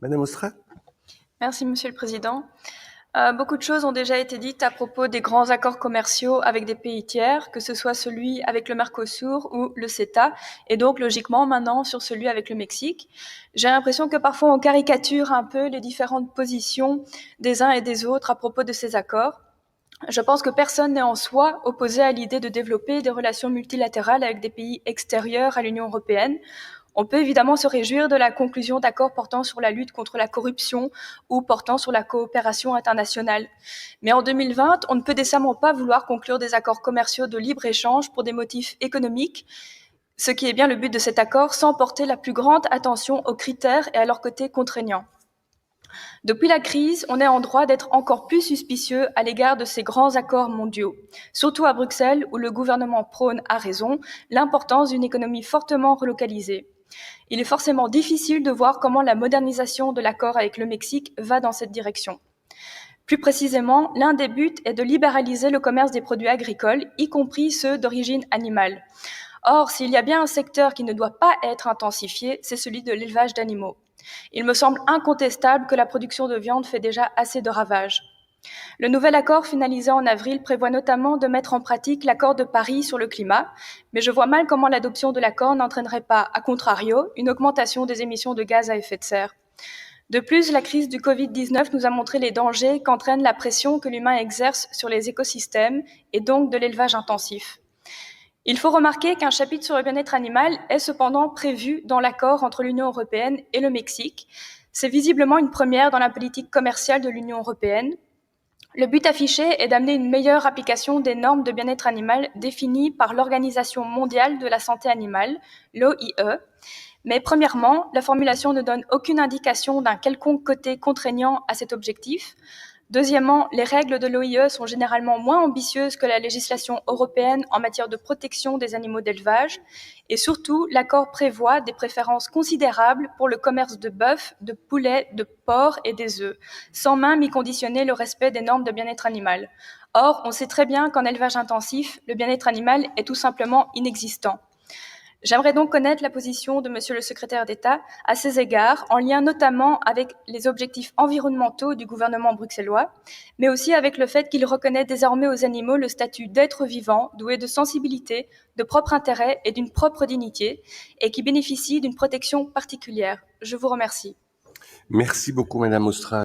Madame Ostrade? Merci, Monsieur le Président. Beaucoup de choses ont déjà été dites à propos des grands accords commerciaux avec des pays tiers, que ce soit celui avec le Mercosur ou le CETA, et donc logiquement maintenant sur celui avec le Mexique. J'ai l'impression que parfois on caricature un peu les différentes positions des uns et des autres à propos de ces accords. Je pense que personne n'est en soi opposé à l'idée de développer des relations multilatérales avec des pays extérieurs à l'Union européenne. On peut évidemment se réjouir de la conclusion d'accords portant sur la lutte contre la corruption ou portant sur la coopération internationale. Mais en 2020, on ne peut décemment pas vouloir conclure des accords commerciaux de libre-échange pour des motifs économiques, ce qui est bien le but de cet accord, sans porter la plus grande attention aux critères et à leur côté contraignant. Depuis la crise, on est en droit d'être encore plus suspicieux à l'égard de ces grands accords mondiaux, surtout à Bruxelles où le gouvernement prône, à raison, l'importance d'une économie fortement relocalisée. Il est forcément difficile de voir comment la modernisation de l'accord avec le Mexique va dans cette direction. Plus précisément, l'un des buts est de libéraliser le commerce des produits agricoles, y compris ceux d'origine animale. Or, s'il y a bien un secteur qui ne doit pas être intensifié, c'est celui de l'élevage d'animaux. Il me semble incontestable que la production de viande fait déjà assez de ravages. Le nouvel accord finalisé en avril prévoit notamment de mettre en pratique l'accord de Paris sur le climat, mais je vois mal comment l'adoption de l'accord n'entraînerait pas, à contrario, une augmentation des émissions de gaz à effet de serre. De plus, la crise du Covid-19 nous a montré les dangers qu'entraîne la pression que l'humain exerce sur les écosystèmes et donc de l'élevage intensif. Il faut remarquer qu'un chapitre sur le bien-être animal est cependant prévu dans l'accord entre l'Union européenne et le Mexique. C'est visiblement une première dans la politique commerciale de l'Union européenne. Le but affiché est d'amener une meilleure application des normes de bien-être animal définies par l'Organisation mondiale de la santé animale, l'OIE. Mais premièrement, la formulation ne donne aucune indication d'un quelconque côté contraignant à cet objectif. Deuxièmement, les règles de l'OIE sont généralement moins ambitieuses que la législation européenne en matière de protection des animaux d'élevage. Et surtout, l'accord prévoit des préférences considérables pour le commerce de bœuf, de poulet, de porc et des œufs, sans même y conditionner le respect des normes de bien-être animal. Or, on sait très bien qu'en élevage intensif, le bien-être animal est tout simplement inexistant. J'aimerais donc connaître la position de Monsieur le secrétaire d'État à ces égards, en lien notamment avec les objectifs environnementaux du gouvernement bruxellois, mais aussi avec le fait qu'il reconnaît désormais aux animaux le statut d'êtres vivants, doués de sensibilité, de propre intérêt et d'une propre dignité, et qui bénéficient d'une protection particulière. Je vous remercie. Merci beaucoup, Madame Ostrade.